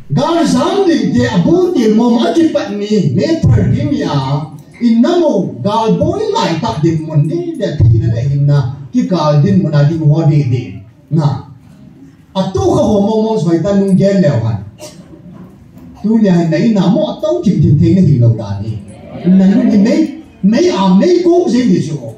gar zam ding te abu ti mom achipat ni me thar dim ya innamo gal boy lai ta dim mon ni de thi na hinna ki gal din mon adi ho de de na atu kha ho mong soi ta nung gen lew han tu nya nei na mo tau chim chim thing na hi lo da ni na ni mấy am mấy cũng gì đi chỗ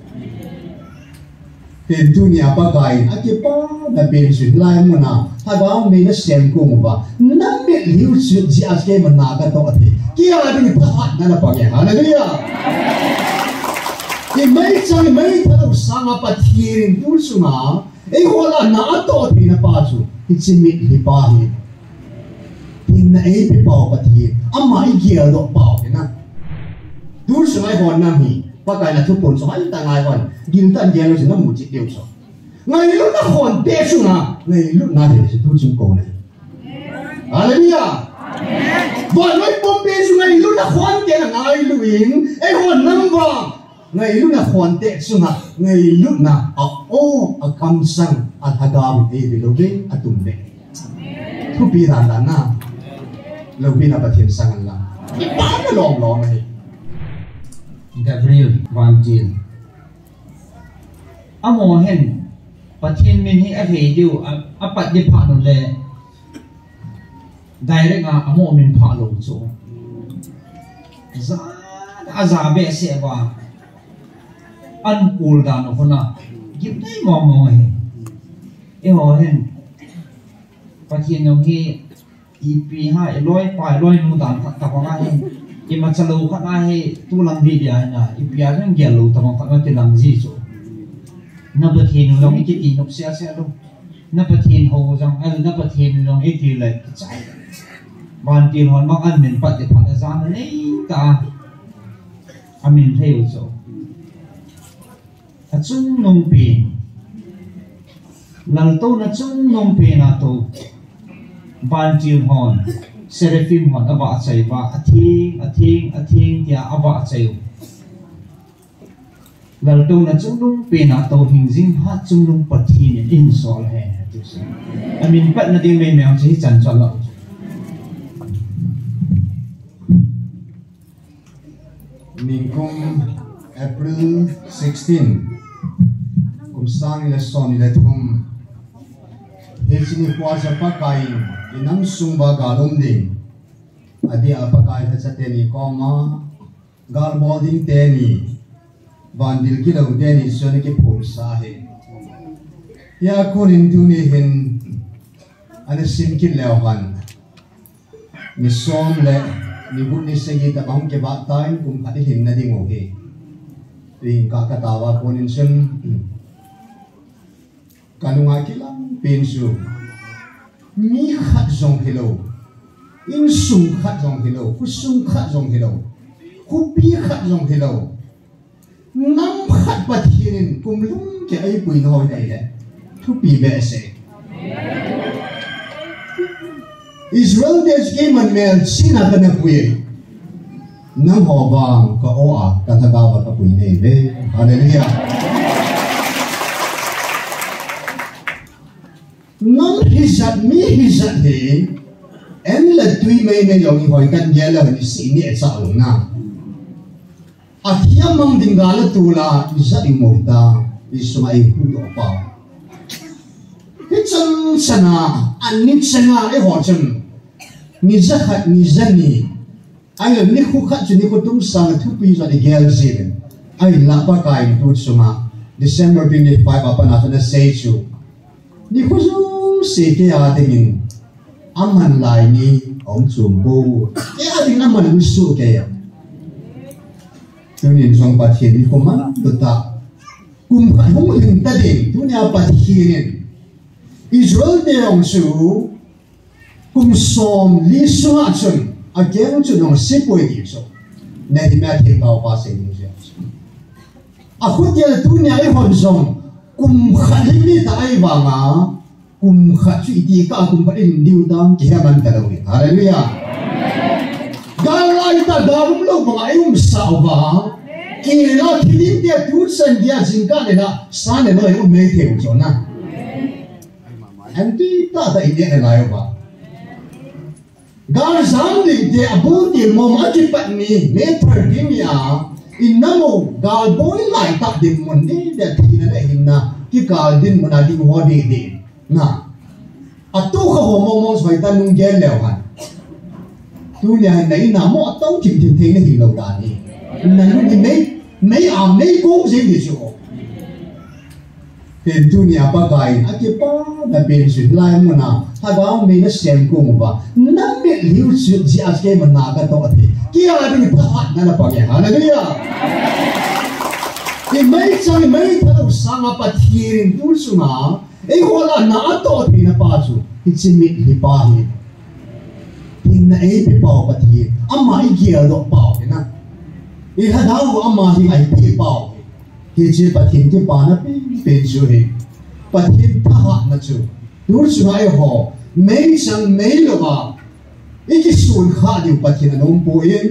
tiền tu nhà ba cái à cái ba là tiền sự lai mà na ta bảo mình nó xem cũng và nắm biết hiểu sự gì à cái mà na cái đó thì kia là cái phát na là bao nhiêu hả này cái mấy trăm mấy thằng sang apa thiền tu sung à ấy hoa là na to thì na ba chu cái chim mít thì ba hi tiền này bị bao cái thiền ama ấy kia đó bao cái na tu sung ai hòn nam hi ba cái là thuốc bổn sung ai ta ngai hòn gin tan giang nó chỉ nó một chiếc điều số ngày lúc nó hòn té sung à ngày lúc nào thì tu sung cổ này hallelujah và nói bom té sung ngày lúc nó hòn té là ngày lúc in ai hòn nam vàng ngày lúc nó hòn té sung à ngày lúc nào à cam sang à thagam đi về lâu đi à tum đi thuốc bị đàn đàn na lâu đi là bắt thiên sang anh là cái bán nó lòm này Gabriel Van Gil amo hen pathin min hi a he diu a pat di pha no le direct amo min pha lo chu za be se ba an pul da no hona gim dai mo he e ho hen pathin no hi ip ha loi pa loi nu dan ta pa ma hen ima chalo khat na he tu lang di dia na ipia jang gelo tamang khat te lang ji chu na pathin long ki ti nok sia sia lo na pathin ho jang al na pathin long e ti le chai ban ti hon mak an min pat te phat zan nei ta amin theu chu a chung nong pi lal to na chung nong pi na to ban ti hon Seraphim hon aba chai ba athing ya aba chai lal to na chung pe na to hing jing ha chung pathin in sol he tu sa I mean pat na ding me meang chi chan chol lo Ningkum April 16 kum sang le son le thum hechini kwa sa pa kai inang sungba galum ding adi apakai thachate ni koma gar boarding te ni bandil ki lo te ni soni ki phul sa he ya kurin tu ni hin ana sim ki lewan ni som le ni bu ni segi ta bang ke ba tain kum phadi hin na ding o he ring ka ka tawa konin sen kanunga kilang pinsu mi khat zong kilo in sung khat zong kilo khu sung khat zong kilo khu pi khat zong kilo nam khat pathin kum lung ke ai pui no dai le thu pi be se Israel des ke man mel sina kana pui nam ho bang ka o a ka thaga wa ka pui ne be hallelujah nam hizat mi hizat he en la tui me me yong hoi kan ya la ni si ni sa ong na athia mang ding ga la tu la isa ding mo ta isumai hu do pa he chan sana an ni changa e ho chan ni za khat ni za ni ai la ni khu khat chu ni ko tum sang thu pi za ni gel zin ai la pa kai tu suma December 25 apa na fa na say chu ni khu se ke a ding aman lai ni ong chum bo ke a ding aman u su ke ya tu ni song pa thien ni ko man tu ta kum kha hong ling ta ding tu nya pa thien Israel de ong su kum som li su a chun a geng chu nong se poi di so na di ma thien ka pa se ni ja a khu tia tu nya ai hon song kum kha ni ta ai wa ma kum kha chu ti ka kum pa in diu dang ki ha man ka lo ni hallelujah gal lai ta da rum lo ba ai sa ba ki la ki din dia tu san dia jing ka ne na sa ne lo ai me the cho na anti ta ta ide ne lai ba gar zam ding te abu ti mo ma ki pat ni me thar ding ya in namo gal boy lai tak din mon ni de thi na hin na ki gal din mon ding ho di na atu kha ho mo sai tan nung gen lew han tu nya nei na mo tau chim chim thing na hi lo da ni nan ni mấy am mấy cũng gì thì chịu tiền tu nhà ba cái anh kia ba là bên chuyện lai mà na ta bảo mình nó xem cùng và nắm biết liu chuyện gì à cái mà na cái đó thì kia là bên ta phát na là bao nhiêu hả này thì mấy trăm mấy thằng sang apa thiền tu sung à ấy hoa là na to thì na ba chu thì chỉ biết thì ba thì na ấy bị bao ba thiền amma ấy kia đó bao cái naอีถ้าดาวอามาที่ไอ้พี่เป่าที่จีปะทิมที่ปานะเป็นจุดปะทิมทหารนะจูดูสุดไอ้หอไม่จังไม่หรอกอีกส่วนข้าอยู่ปะทิมน้องปุยน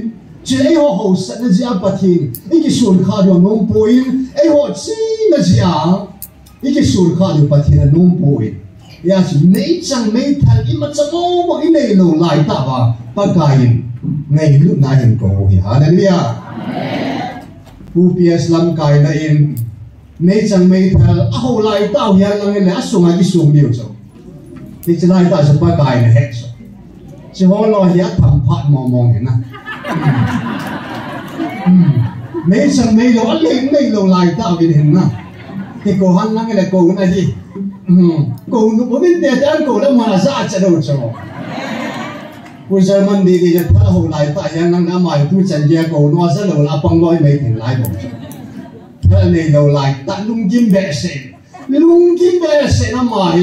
จีไอ้หอเขาสันนะจีอาปะทิมอีกส่วนข้าอยู่น้องปุยนไอ้หอจีนะจีอาอีกส่วนข้าอยู่ปะทิมน้องปุยนยาจีไม่จังไม่ทันอีมันจะโง่บอกอีในโลไล่ตาว่าปะกายไงลูกนายยังโกหกฮะนั่นเนี่ยผู้เปียสลัมกายนั่นเองไม่จังไม่ทันเอาไล่ตาเฮียลังเนี่ยส่งอะไรส่งเดียวจ้ะที่จะไล่ตาจะปะกายเนี่ยเฮ็ดจ้ะจะว่าเราเฮียทำพัดมองเห็นนะไม่จังไม่เราอะไรไม่เราไล่ตาเห็นนะที่โกหันลังเนี่ยโกกันอะไรโกนุบเป็นเด็กอันโกแล้วมาซาจะดูจ้ะผู้ชายมันดีจะถ้าเราไล่ตาอย่างนั้นนะหมายผู้จันเจ้าโกนัวซะเราละปังร้อยไม่ถึงไล่ผมจ้ะถ้าในเราไล่ตาลุงกิมเบสนะหมาย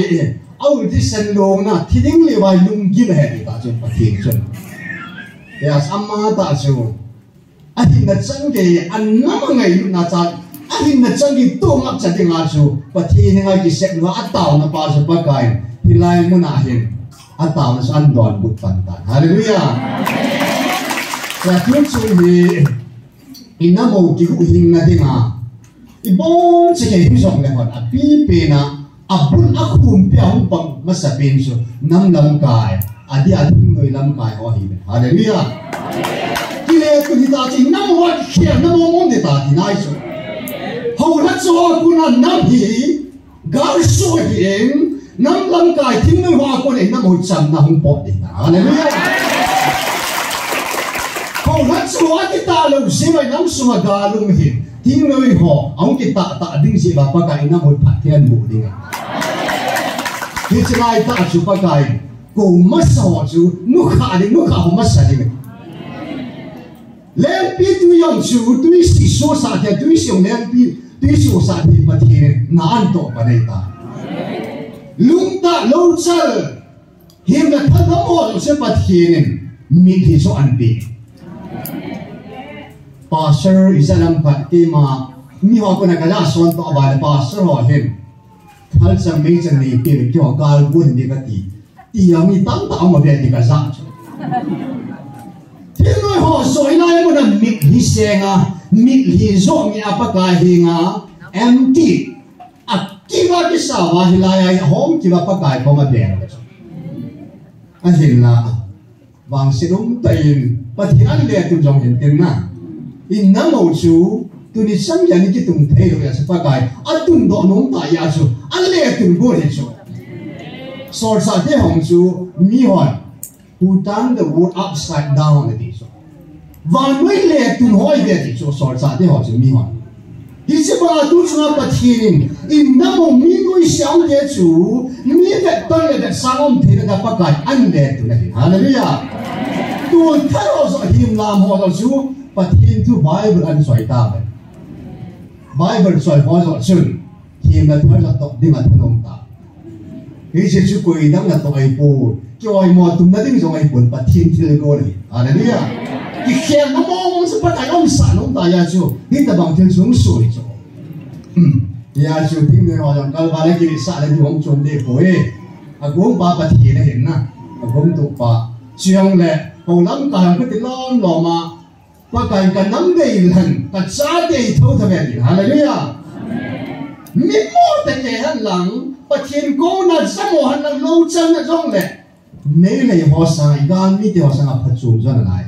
เอาที่เซนโลนะที่ดิ้งเลยว่าลุงกิมเห็นตาจุดปะทิ้งจนเดี๋ยวสัมมาตาจูอันนี้นัดจังเกยอันนั้นมันไงนัดจังอันนี้นัดจังเกยตัวงับจัดที่งาจูปะทิ้งไงกิเสกว่าอัตตาวนะป้าจะปะกายที่ไล่มุนาเห็นอัตตาวนะสันดอนบุตรปันตันฮาเลลูยาแต่ทุกสิ่งนี้อินาโมกิกุหิงนะที่มาอีบอนจะเกี่ยวกับส่งเลยว่าปีเป็นนะอับบุญอักขุมเปียงปังมาสับเป็นสุน้ำลำกายอดีตที่เงยลำกายว่าหิบฮาเลลูยาที่เลี้ยคุณที่ตาจีน้ำวัดเขียนน้ำมงที่ตาจีน่าสุเขาลัดโซ่คุณนั้นน้ำหีกาลโซ่เองน้ำลำกายที่เงยว่าคนเองน้ำหัวจำน้ำปอดที่ตาฮาเลลูยาเขาลัดโซ่ที่ตาเราเสียไปน้ำสมกาลงหินที่เงยห่อเอากิตาตาดิ้งสิบาปะกายน้ำหัวผัดเทียนบุดิ้งที่จะไล่ตาจุปะกายกูไม่สอนจูนุขาดินุขาผมไม่สอนดิเลี้ยงปีตุยองจูตุยสิโซสาเดียตุยสิงเลี้ยงปีตุยโซสาดีปะเทียนนานโตปะเนตาลุงตาโลเซอร์เห็นแต่ท่านน้ำมันเสียปะเทียนมีที่โซอันปีปาสเตอร์อิสลามพัดที่มามีหัวคนนั้นก็จะสอนต่อไปปาสเตอร์หัวเห็นท่านจะไม่จะหนีเปลี่ยนเกี่ยวกับการบุญดีกันตียังมีตั้งแต่เอามาเรียนดีกันซะที่น้อยหัวสวยน้อยมันมิกฮิเซงะมิกฮิโซมีอัปกาหิงะเอ็มทีอักกิวากิสาวาฮิลายหอมกิวาปกายพอมาเรียนอันเห็นละวางสิลุมตีนปฏิอันเรียนตุจงเห็นตึงนะอินน้ำมูจูตุนิสัญญาณิจิตุงเทโลยาสปากายอันตุนโดนงตายาจูอันเลี้ยตุนกูเห็นจูสอดสาธิตของจูมีหอยwho turn the world upside down ในที่จูวันไม่เลี้ยตุนหอยเบียที่จูสอดสาธิตของจูมีหอยที่จะมาตุนจูปฏิทินอินน้ำมูมีกุยเสียงเดียจูมีแต่ต้นเด็ดสางอมเทนกับปากายอันเลี้ยตุนเลยฮาเลลูยาตัวท่านเราสอนหิมลามหัวเราจูปฏิทินที่ไบเบิลอันสวยตาไปไบเบิลสวยพอสอนซึ่งหิมละท่านเราตกดิ่งมาทนงตาที่จะช่วยดังนั้นตัวไอ้ปูจอยมอตุ้มนั่นดิ่งจงไอ้ปูปฏิทินที่เราโกเลยอะไรเนี่ยที่เขียนน้ำมองมันสปะกายน้ำสานน้ำตายาจูที่ตะบังเทียนสูงสวยจูยาจูที่เงินหอยกัลบาลกิริสาเลที่ผมชมเด็กโอ้ยอากงปาปฏิทินเห็นนะอากงตุกปาเชียงแหละของลำกายก็ติดล้อมหล่อมาปากายกันน้ำเดือดหันกับซาเดียเท่าทำไมฮาเลลูยามีโม่แต่แก่หันหลังปะเทียนโกนัดสมอหันหลังโลจันนะจ้องแหละ mấy ngày họ sang gan mi tiêu sang phát chủng cho này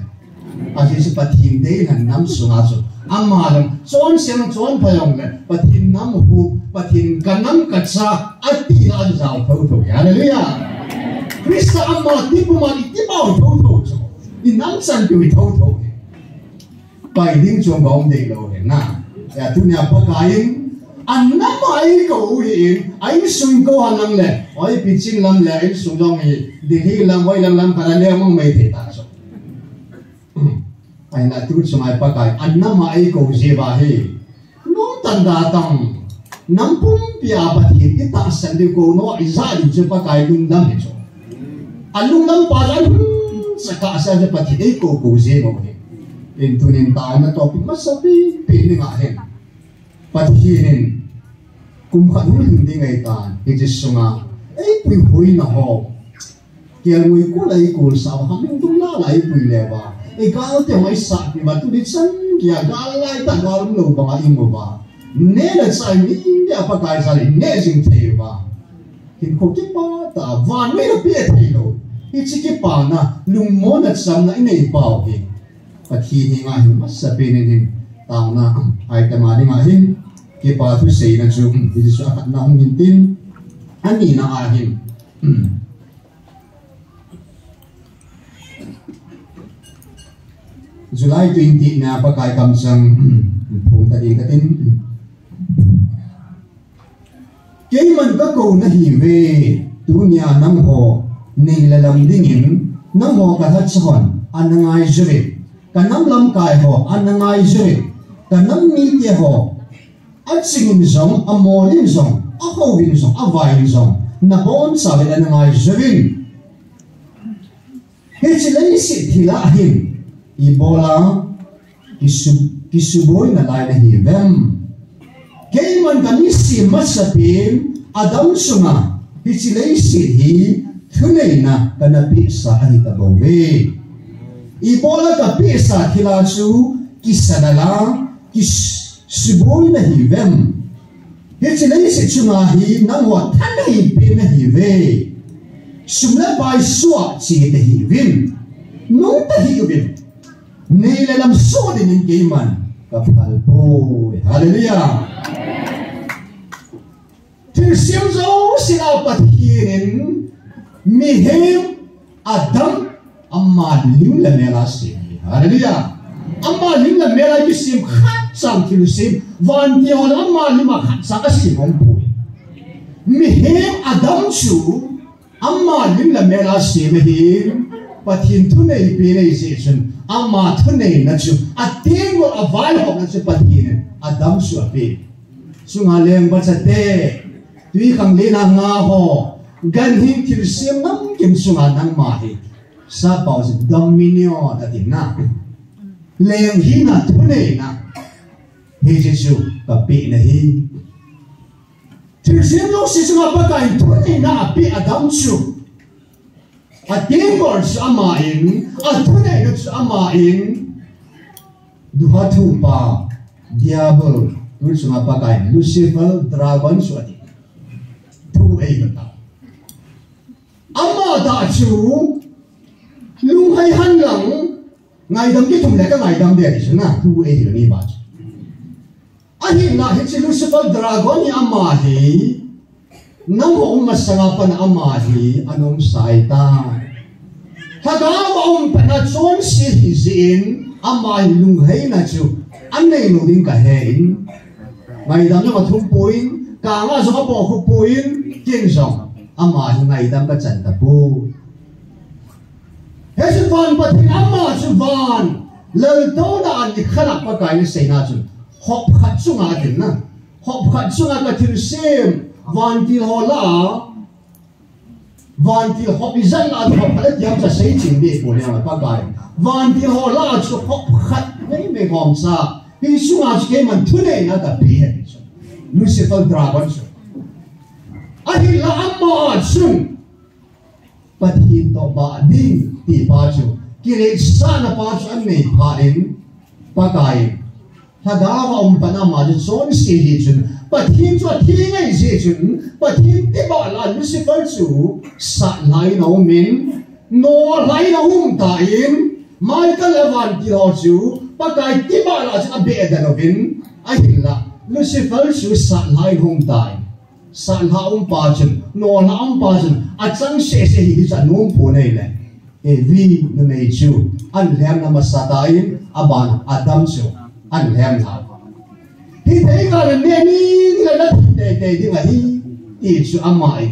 à chỉ bắt thiên đấy là nắm xuống à chứ amma lang chọn xem chọn phải không này bắt thiên nắm hụp bắt thiên cả nắm cả sa ắt đi ra giàu thâu thâu hallelujah Christ amma tiếp mà đi tiếp bao thâu thâu chứ đi nắm sang thì thâu thâu bài tiếng chuông bóng đầy lâu hiện na ya tu nhà bắt cái anh nắm ai cầu hiện anh suy câu hành lang lệ ai bị chinh làm lệ anh suy dòng gì đi hi làm vay làm cái này mong mấy thế ta chứ anh là tu chung ai bắt cái anh nắm ai cầu gì bà hi nông tận đa tăng nắm bún bia bắt hi ít ta sinh đi cầu nó ít ra đi chứ bắt cái lung đâm hết chứ anh lung đâm bắt anh sẽ cả sẽ cho bắt hi cầu gì mà in tu nin ta na topic masabi pin nga hen pathin kum khan hin ding ai ta ijisunga ei pui hui na ho kial ngui ko lai kul sa hamin tum la lai pui le ba e gal te mai sa pi ma tu di san kia gal lai ta gal lo ba ma imo ba ne la sai ni ya pa kai sa ne jing the ba kin ko ki pa ta van me la pe thei lo ichi ki pa na lung mo na sam na nei pao hi pathin hi nga hin masabi ni din tao na ai ta ma ni nga hin ke pa thu sei na chu ti chu a na hong hin tin ani na a hin July 20 na pa kai kam sang phung ta di ka tin ke man ka ko na hi ve dunya nam ho nei la lam ding in nam ho ka tha chon anangai jwe ka nam lam kai ho anangai jwe ka nam mi te ho at singin zong a molin zong a hovin zong a vain zong na bon sa ve anangai jwin he chilai si thila hin ibola kisuboy na lai na hi vem kay man kami si masapin adam sunga hi chilai si hi thunay na kanapi sa ahitabawe ibola kapi sa kilasu kisadala kisuboy na hi vem hi chilai si chunga hi nangwa tanay pin na hi ve sumla bay suwa si te hi vim nung ta hi vim nei le lam so din in geiman kapal po hallelujah til sim zo sila pathin mi hem adam amma lim la mela sim hallelujah amma lim la mela ki sim khat sam til sim van ti hol amma lim khat sa ka sim on po mi hem adam chu amma lim la mela sim hi pathin thu nei pe nei se chun amma thu nei na chu ating mo avai ho na chu pathin adam su ape sunga leng ba chate tui khang le na nga ho gan hin thil sim nam kim sunga nang ma hi sa pau se dominion atin na leng hi na thu nei na he je chu ka pe na hi thil sim no si sunga pa kai thu nei na ape adam chu ating gor su amain athunai no su amain duha thu pa diabol tu su ma pa kai lucifer dragon su ati thu ei ta amma da chu lung hai han lang ngai dam ki thum le ka ngai dam de ni su na thu ei ni ba ahi na hi chi lucifer dragon ni amma hi nang ho masanga pan amma hi anong saita hagawa pana chon si hi zin amma lung hei na chu anei no ding ka hein ngai dam ma thum poin ka nga zo bo khu poin king song amma ngai dam ka chan ta pu he chu van pa thi amma chu van lel to da an ni khana pa kai ni sei na chu hop khat chu nga tin na hop khat chu nga ka thil sem van ti ho la van ti hop izan la hop khat yam cha sei ching de ko ne ma pa kai van ti ho la chu hop khat nei me gom sa hi su nga ke man thu nei na ka pi he chu lucifer dragon chu ahi la amma chu pathin to ba ding ti pa chu kire sa na pa chu an nei pha in pa kai hagawa panama de son si hi chun pathin chu thi ngai si chun pathin ti ba la lucifer chu sa lai no min no lai na ta im Michael Evan ki ho chu pakai ti ba la cha be da no vin a hin la Lucifer chu sa lai tai san ha pa chen no la pa chen a chang se hi cha num pu nei le e vi no nei chu an lem na ma sa dai aban Adam chu an lem na hi thei ga le ne ni la la te di ma hi ti chu amai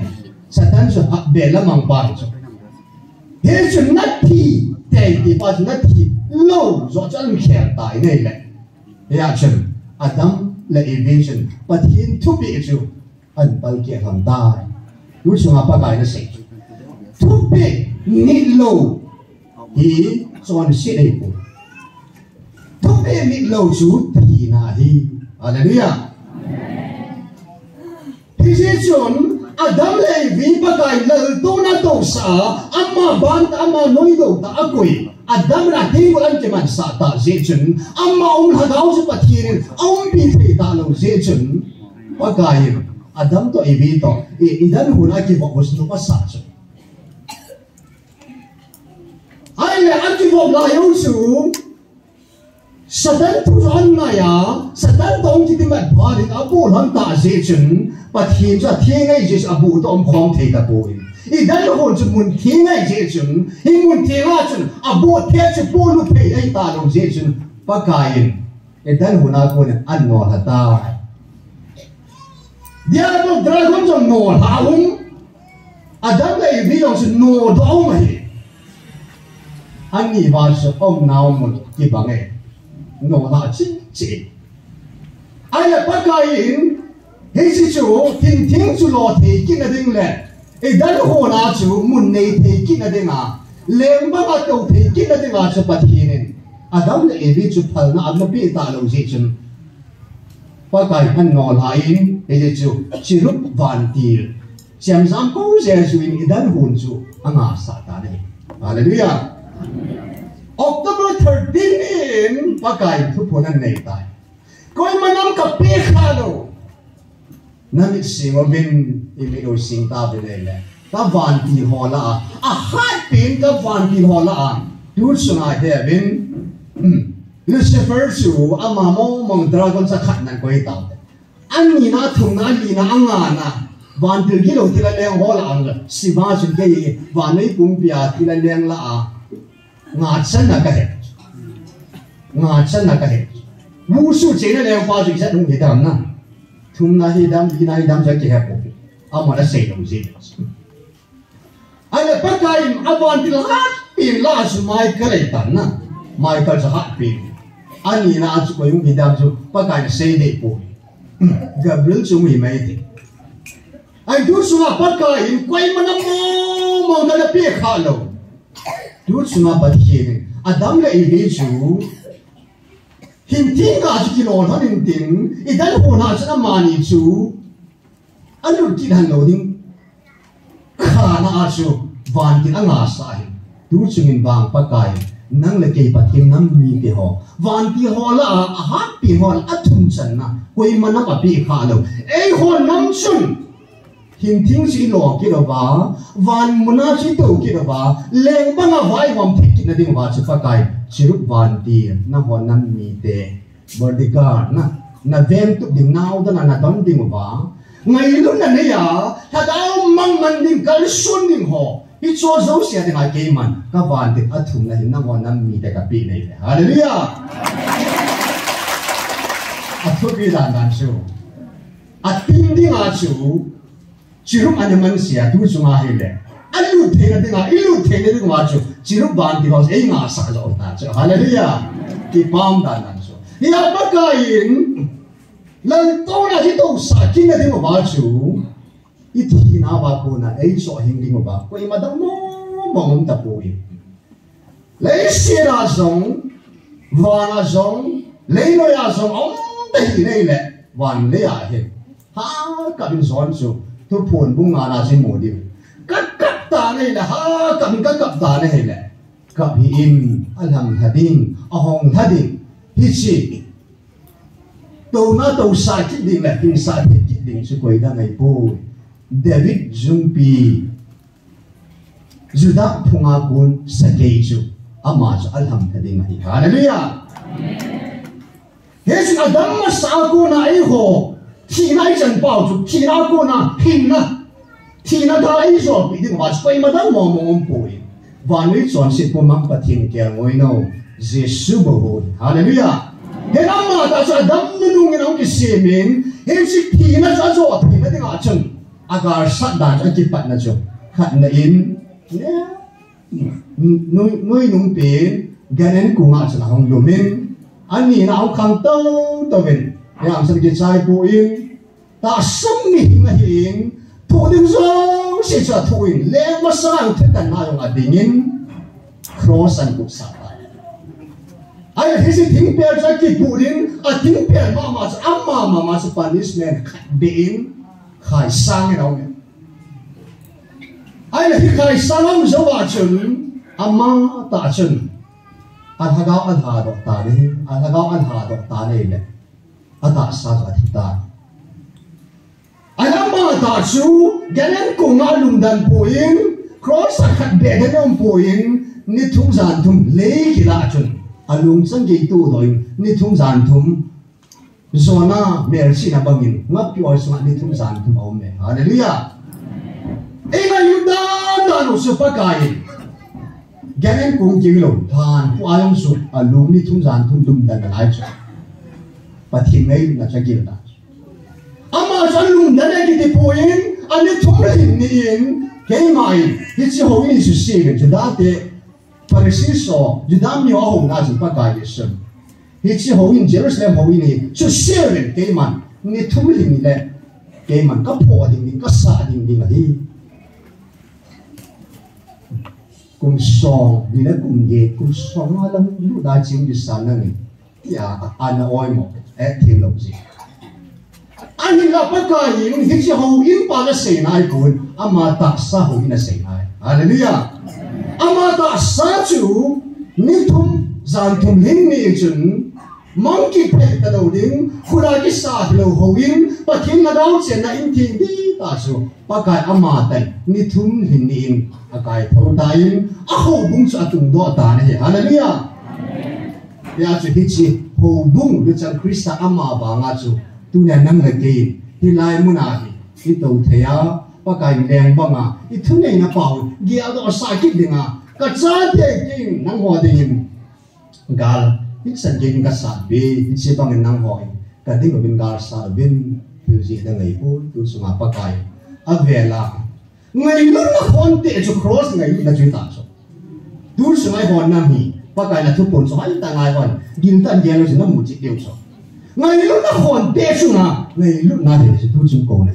Satan chu be la mang pa chu he chu na thi te di pa chu na thi lo zo chan kher tai nei le ya chen Adam le evasion but hin to be chu an pal ke ham dai lu chu ma pa kai na se to be ni lo hi chon si dei pu to be ni lo chu thi na hi hallelujah hi se chon Adam le vi pa kai le to na to sa amma ban amma noi do ta akoi Adam ra thi an ke man sa ta je chun amma ha gao chu pa thi bi the ta lo je chun pa kai Adam to evi to idan huna ki bos no pa sa chu ai le an ki bok la yo chu Satan tu an na ya Satan tong ki ti mat ba ni a bo lan ta je chun pa thi cha thi ngai je a bu to om khom the ta bo idan ho chu mun thi ngai je chun hi mun thi la chun a bo the chu bo lu the ai ta lo je chun pa kai idan huna ko ne an no ha ta Diablo dragon jong no haum Adam le vi jong se no do mai Ani va se om nao mun ki bange no ha chi chi ai le pa kai in he si chu tin tin chu lo the kin na ding le e dan ho na chu mun nei the kin na ding a lem ba ba to the kin na ding a chu pa thinin Adam le vi chu phal na am na pe ta lo ji chun pa kai han no la in e chu chi rup van til siam sam ko se chu in idan hun chu anga sa ta ne hallelujah October 13 in pa kai thu punan nei tai koi manam ka pe kha lo nami sing obin imi o sing ta be le ta van ti ho la a hat pin ka van ti ho la tu sunga he bin Lucifer chu ama mong dragon sa khat nan koi ta an ni na thung na li na anga na van til gi lo ti la leng ho la ang si ba chu ke van nei pum pia ti la leng la a nga chan na ka he wu su che na leng pa chu sa thung ti dam na thung na hi dam li na hi dam sa ke he po ama la sei lo ji ai pa kai avan til hat pin la su mai ka le tan na mai ka sa hat pin ani na chu ko yung hidam chu pa kai sei de po Gabriel chu mi mai de ai du su na pa kai kwai manam mo na pe kha lo du su na pa thi Adam le i chu him tin ga chu ki lo tha din tin idan ho na cha ma ni chu anu ti han lo ding kha na chu van tin anga sa hi du chu ngin bang pa kai nang le kei pathim nam mi te ho van ti ho la a hat pi ho a thum chan na koi mana pa pi kha lo ei ho nam chun hin thing si lo ki lo ba van muna si to ki lo ba leng ba nga vai wam thik ki na ding ba chu fa kai chirup van ti na ho nam mi te bodyguard na vem tu ding nau da na don ding ba ngai lu na ne ya ta dau mang man ding kal sun ding ho I cho zo sia de ngai ke man ka van de athum na hin na mo nam mi de ka pi nei le hallelujah athu ki dan dan chu atin ding a chu chirum an man sia tu chu ma hi le alu the na ding a ilu the ne ding ma chu chirum ban di ho ei nga sa zo ta chu hallelujah ki pam dan dan chu ya ba ka in lan to na hi to sa ki na ding ba chu Iti na ba po na ay so hindi mo ba ko imadam mo mong tapuin lei sira zong vana zong lei no ya zong om dei nei le wan le ya he ha ka bin son su tu phun bung na si mo di kat ta nei le ha ka ta nei le ka bi in alham hadin ahong hadin hi chi to na to sa ki ding le tin sa ki ding su ko ida nei po David Jumpi Judah phungakun sakeju ama chu alham thading hi hallelujah Yesu Adam masakuna iho tina ichan pau chu tina kuna hinna tina da iso biding was pai madang momong pui vanui chon sit pumang pathin ker ngoino Jesu bo hallelujah he amma ta cha dam nung nong ki semin he si tina cha zo tina ding a chun agar sat da cha ki pat na chu khat na in nuôi nung tiền ganen kunga sa hong lumin ani na hong khang tao tao bên yang sa ki chai po in ta sum mi nga hin thu ding zo si cha thu in le ma sa ang thatan na yung adingin cross an ku sa ai hisi thing per sa ki pu din a thing per ma sa amma ma sa punishment being khai sang ni dong ai là khi khai sang zo wa chun amma ta chun an hagao an ha dok ta ni an hagao an ha dok ta ni le ata sa sa thi ta ai amma ta chu ganen ku nga lum dan puin cross a khat be ganen puin ni thung zan thum le ki la chun alung sang ge tu doi ni thung zan thum zona merci na bangin ngap pi oi sa ni thung zan thum om me hallelujah ega yudan danu supakai ganen kung jilo than pu ayong su alum ni thung zan thum dum dan lai chu pathin nei na chagil da ama salum dan ki te poin ani thum ni in ke mai hi chi ho ni su se ge ju da te parisiso ju da mi ho na su pakai yesum hi chi ho in Jerusalem ho ni su se ke man ni thum ni le ke man ka po ding ka sa ding hi kum song ni na kum ye kum song alam lu da chim di sana ni ya ana oi mo thim lo ji ani la pa ka yin hi chi ho in pa la se nai kun ama ta sa ho in se nai hallelujah ama ta sa chu ni thum zan thum lin ni chun monkey pe ta lo ding khura ki sa lo ho in pa thin na dau chen na in thing di ta chu pa kai ama tai ni thum hin ni in akai thau ta in a ho bung chu atung do ta ne hallelujah ya chu hi chi ho bung lu chang Krista ama ba nga chu tu nya nang la ke hi lai mu na hi to thea pa kai leng ba nga i thu nei na pau gia do sa ki dinga ka cha te ki nang ho ding gal hi san ge ka sa be hi chi bang nang ho ka ding bin gal sa bin hu ji da ngai pu tu su ma pa kai a vela ngai lu na hon te chu cross ngai na chu ta so tu su mai hon na hi pa kai na thu pon so ai ta ngai hon gin tan ge lo na mu chi keu so ngai lu na hon te chu na ngai lu na de chu tu chu ko ne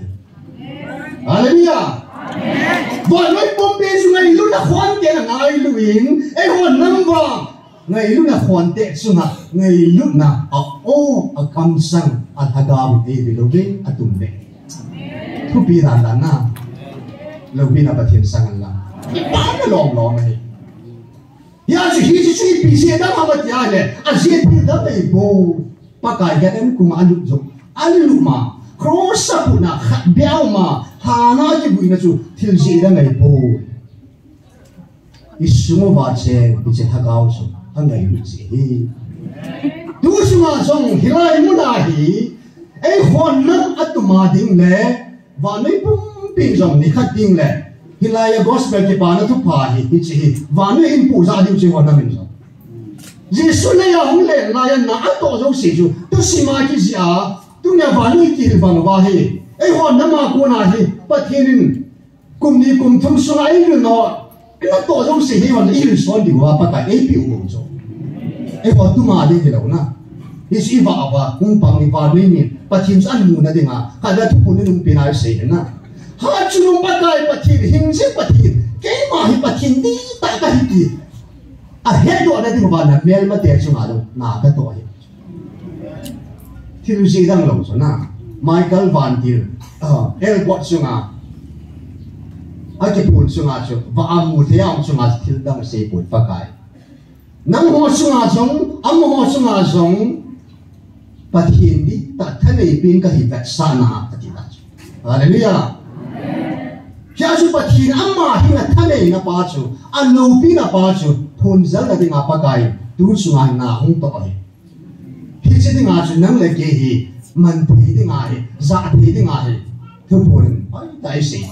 hallelujah amen wa ngai pom pe chu ngai lu na hon te na ngai lu in e hon nam wa ngai lu na hon te chu na ngai lu na a kam sang a thagam e bi lo be atum be thu pi dan dan na lo pi na pathin sang la pa na long long ai ya chi hi chi pi se da ma ba ya le a je pi da be bo pa kai ga em ku ma lu zo alu ma cross pu na khat biao ma ha na ji bui na chu thil ji da ngai bo isumo ba che bi che thagao chu a ngai lu ji hi du su ma song hilai mu na hi ai hon na atuma ding le và mấy bung pin rồng ni khát ding le hilai gospel ke pa na thu pa hi chi và mấy in pu za diu chi hon na min so Jesus na ya hung le na ya na to zo si ju tu si ma ki zia tu nya va ni ki bang wa hi ai hon na ma ko na hi pa thinin kum ni kum thum su ai lu no na to zo si hi hon i lu so di wa pa ka ai pi u zo ai hon tu ma de ki lo na is iba aba kung pang ni pa ni pathin san mu na dinga kada thu pun nung pinai se na ha chulum pakai pathin hing se pathin ke ma hi pathin di ta ka hi ti a he do na dinga ba na mel ma te chu ma do na ka to hi thilu si dang lo so na Michael Van Til el bot chu nga a ke pul chu nga chu va amu the am chu nga thil dang se put pakai nang ho chu nga song am ho chu nga song pathin di ta thane pin ka hi vet sana ati ta hallelujah kia chu pathin amma hi na thane na pa chu anupi na pa chu thon zal na dinga pakai tu chunga na hung to ai hi che dinga chu nang le ke hi man thi dinga hi za thi dinga hi thu pon ai dai si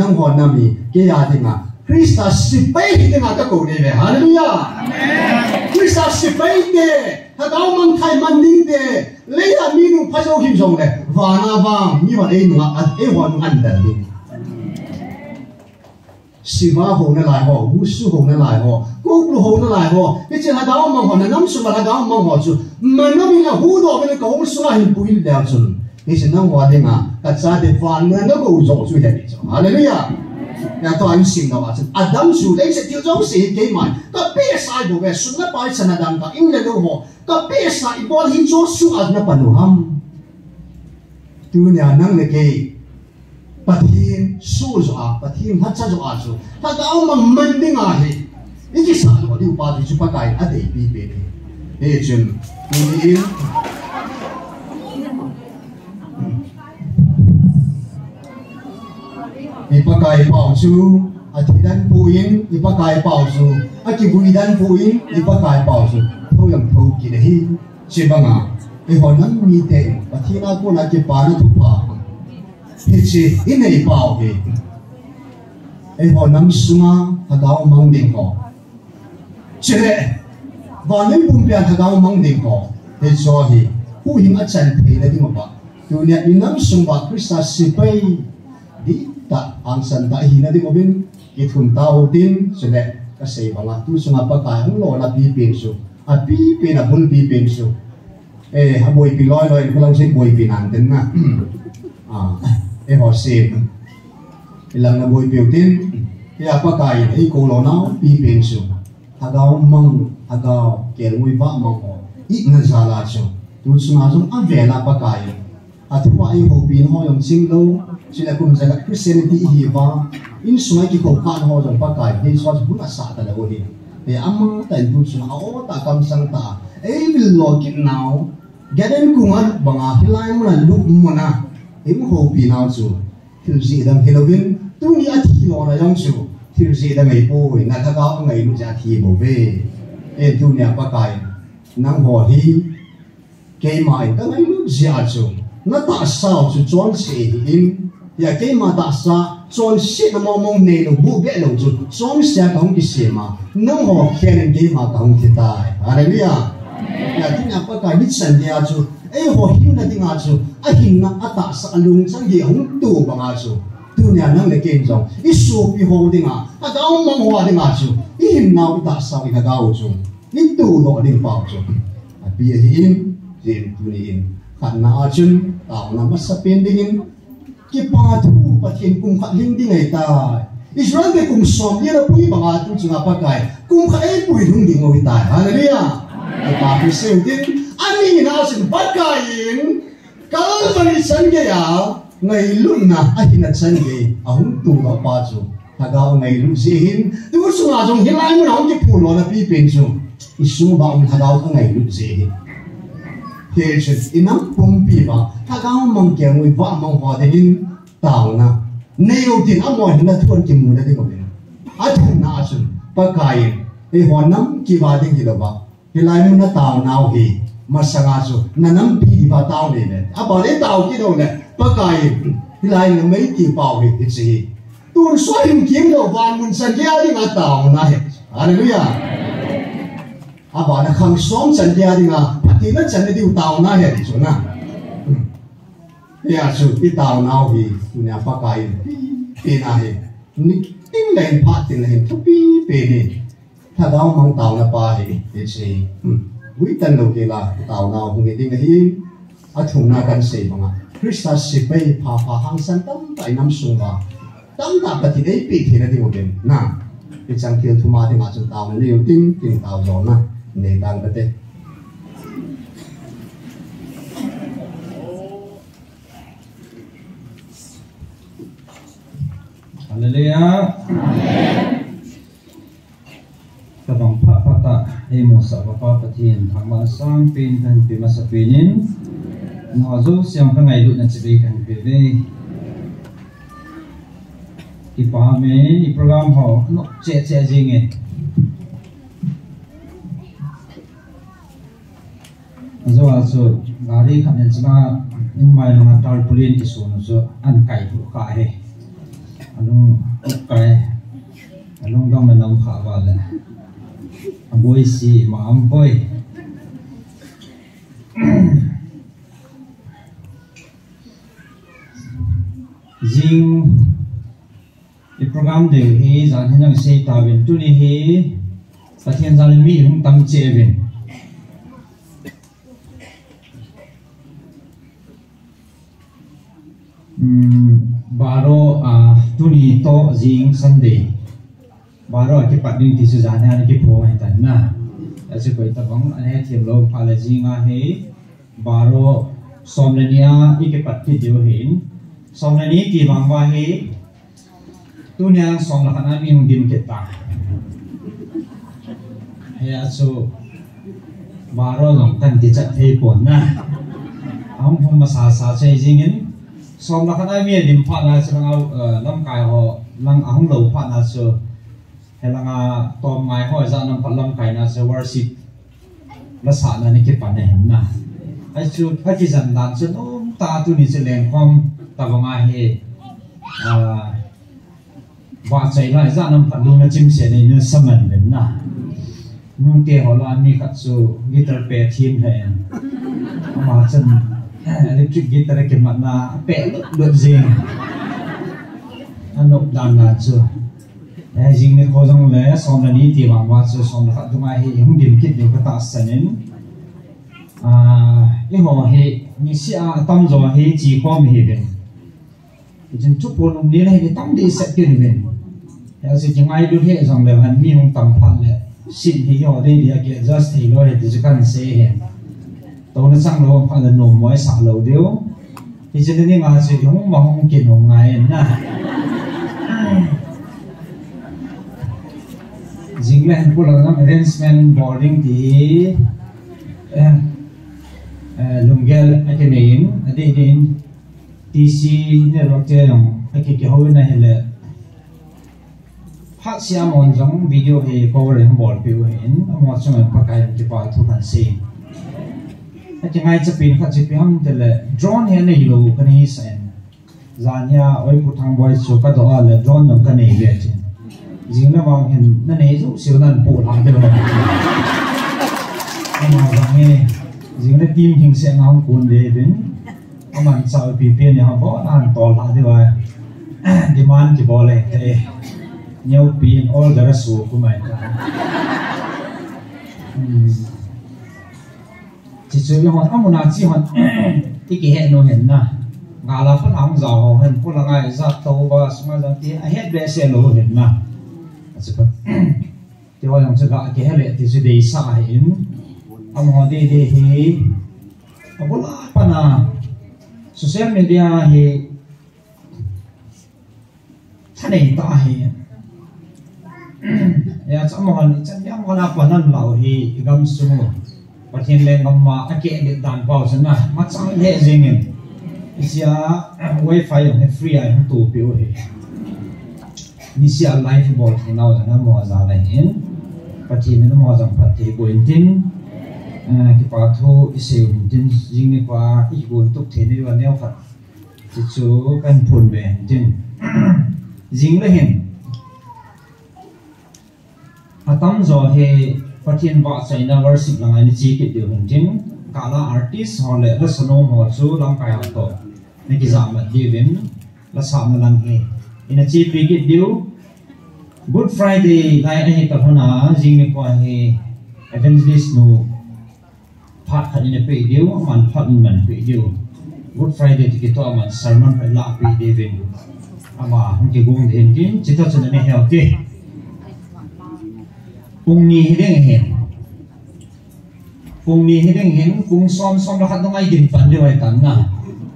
nang ho na mi ke ya dinga Krista sipai dinga ka ko ne ve hallelujah amen Krista sipai de ta dau man thai man ning de le ya mi nu pha jo kim song le wa na wang mi wa e nu a e wa nu an da ding Siva ho na lai ho, Wusu ho na lai ho, Guglu ho na lai ho. Cái chuyện là đó mà họ nam sung là đó mà họ chú, mà nó bị là hú đồ cái câu sung là hình bùi đeo chú. Cái chuyện nó hòa đến à, cả gia đình phản người nó cũng rõ chú hiện đi chú. Hallelujah. Nhà tôi anh xin đâu à chú. Adam chú lấy sẽ tiêu giống gì cái mày, cái bé sai bộ về sung nó bài chân Adam ta in lên đâu họ, cái bé sai bỏ hình cho sung ăn nó bận ham. Tu nhà năng là cái Pathin su zo a pathin hatcha zo a chu ta ga ma man ding a hi ni ki sa lo di pa di chu pa kai a dei pi pe e chen ni ni pa kai pao chu a thi dan pu in ni pa kai pao chu a ki bui dan pu in ni pa kai pao chu tho yang tho ki ne hi che ba nga e ho nan mi te pathin a ko na ke pa na thu pa hết chi in này bảo thì ấy họ nắm sung à tháo mang điện họ chứ lệ và nếu bùng bia tháo mang điện họ hết cho thìผู้หญิงอาจารย์เพลย์ที่มาบอกตัวเนี่ยin nắm sung và Krista sipai đi ta ang san ta hi na di mo bin kitun tao tin chứ lệ cái gì bằng là tu sung apa kai hung lo là bi pin su à bi pin là bul bi pin su ha bồi pi loi loi cái lòng xin bồi pi nàn tin na họ xem làm là buổi biểu tin cái apa kai ấy cô lo nào pi pin su thagao kẻ ngồi vạ mong họ ít ngân xa là su tu sung a trong ave là apa kai thu ai hồ pin họ dùng sinh lâu chỉ là cùng giải Christianity hi va in sung ai ki ko kan họ dùng apa kai nên so bún asa ta là hi để amma tại tu sung áo ta cầm sang ta ấy vil lo kit nào gaden kungat banga hilai mo na look mo na em hồ pin nào chu thil gì đang Halloween tu ni a thi lo na yang chu thil gì đang ngày bôi na ta cao ngày lu ja thi bo ve e tu ni apa kai nang ho hi ke mai ta ngày lu ja chu na ta sao chu chon se in ya ke ma ta sa chon se na mo mong ne lo bu be lo chu chon se ka hong ki se ma nang ho khen ke ma ka hong ki tai hallelujah ya tin apa kai mit san dia chu ấy họ hin na tiếng Anh à hin na ata sa lung sang gì không tu bằng Anh tu nhà năng để kiến trong ít số bị hồ tiếng Anh à cái ông mong hoa tiếng Anh ít hin nào ata sa cái gạo chung ít tu lo tiếng Pháp chung à bây giờ hin tiền tu hin khát na chung tao na mất sapien tiếng cái ba thu bắt hiện cùng khát linh tiếng này ta Israel cái cùng xóm như là bùi bằng Anh tu chung apa cái cùng khát ấy bùi hung tiếng ngồi ta hallelujah cái ba cái siêu tiếng anh nhìn nào xin bắt cái in kalau phần chân cái à ngày lúc na anh nhìn chân cái ông tu nó ba chú thằng ngày lúc gì hin tu sung à trong hiện lại muốn ông cái phụ nó là bị biến chú sung bao thằng cái ngày lúc gì hin thế chứ inam pum pi ba thằng mong kia người vợ mong họ thì hin tao na nếu tin anh nói là thuần kim muốn đấy có biết anh thằng nào xin bắt cái thì họ nắm kia ba tiếng gì đó ba hiện lại muốn nó tao nào thì masangaso nanam pi ba tao ne ne aba le tao ki do ne pakai hilai na mai ti pau hi chi tu so him kim do van mun san dia di ma tao na he hallelujah aba na khang som san dia di ma pati na chan di tao na he chu na ya chu ti tao na hi tu ne pakai pi na he ni tin len pa tin len tu pi pe ni tha dao mang tao na pa hi chi quý tân đầu kia là tàu nào cũng nghe tiếng hi ở thùng na căn sấy bằng à Krista sipai pha hang san tam tại năm sung và tam ta bát thì đấy bị thì là tiếng một bên na cái trang kia thu ma thì mà chúng tàu này nhiều tiếng tàu gió na nền đang bát đấy Hallelujah. Kabang pata emo sa papa patin thangma sang pin kan pi masapinin na zo siam ka ngai lu na chibi kan pi ve ki pa me ni program ho no che jing e zo also gari khanen chana in mai na tar pulin ki so no so an kai bu ka he alung kai alung dam nam kha wa le boy si ma am boy jing the program de he zan hinang sei ta ben tu ni he pathian zan mi hung tam che ben baro tu ni to jing sunday baro ki patning ti su zan ha ki pho mai tan na ase koi ta bang ane thiam lo pha la jinga he baro somnania ki pat ti dio hin somnani ki bang wa he tu nya som la kana mi hung dim ke ta he aso baro long kan ti chat thei pon na am phom ma sa che jingin som la kana mi dim pha na chang lam kai ho lang ahung lo pha na so helanga tom ngai ho za nam palam kai na se worship la sa na ni ke pa ne na ai chu phati jan dan chu nom ta tu ni se leng khom ta banga he wa chai lai za nam palu na chim se ni nu saman ben na nu te ho la mi khat chu guitar pe thim he ma chen electric guitar ke mat na pe lut jing anok dan na chu jing ne ko jong le som la ni ti wang wa chu som la khat dunga hi hung dim kit ni ka ta sanin i ho he ni si a tam zo he chi ko mi he ben jin chu pon um ni la he tam de set ke ni ben ya si jing ai du he jong le han mi hung tam phan le sin hi ho de dia ke just he lo he de kan se he to na sang lo pha la no moi sa lo deu hi jin ni ma si hung ma hung ke no ngai na Jingland pulang arrangement boarding di Lunggel Academy ada di TC ni waktu yang aku kehau na hele hak siam onjong video he cover yang board view hin amot cuma pakai kita tu kan si aku ngai cepin kat cepin tele drone he ni lo kan hi sen zanya oi putang boy suka doa le drone yang kan ni le jing na wang hin na nei zu siu nan pu la de ba ama wang he jing na team hing se ngam kun de bin aman chau pi pe ni ha bo an tol la de wa demand ki bole te nyau pi all the rest ku mai ta chỉ chơi với họ không muốn nào chỉ họ cái hệ nó hiện na ngà là phát hàng giàu hiện phụ là ngày ra tàu và xong rồi thì hết về xe lô hiện na thì họ làm cho cái hệ lệ thì sẽ để xa hiện ông họ đi thì ông bố lá pana social media thì thay này ta thì ya chắc mà họ chắc nhắm họ là panan lão thì gam sung và thiên lên ngầm mà cái kiện điện đàn vào chân na mắt sáng hệ gì nhỉ Isia wifi yang free ai tu piu he Isia live ball thì nào là mo za la hin pati ni mo jang pati pointin ki pa thu ise tin jing ni pa I gon tuk the ni wa neo khat chi chu kan phun ve tin jing la hin atam zo he pathian ba chaina worship langai ni chi ki dio hin tin kala artist hole la sono mo chu lam kai ha to ni ki za ma divin la sa ma lang he ina chi pi ki dio good friday lai ai ta hona jing ni ko he evangelist no phat khan ni pe dio man phat man pe dio good friday ti ki to man sermon pa la pe divin ama hung ki gung den tin chi to chen ni he ke ung ni deng he kung ni hiding hin kung som lahat ng ay ginpan liway tan na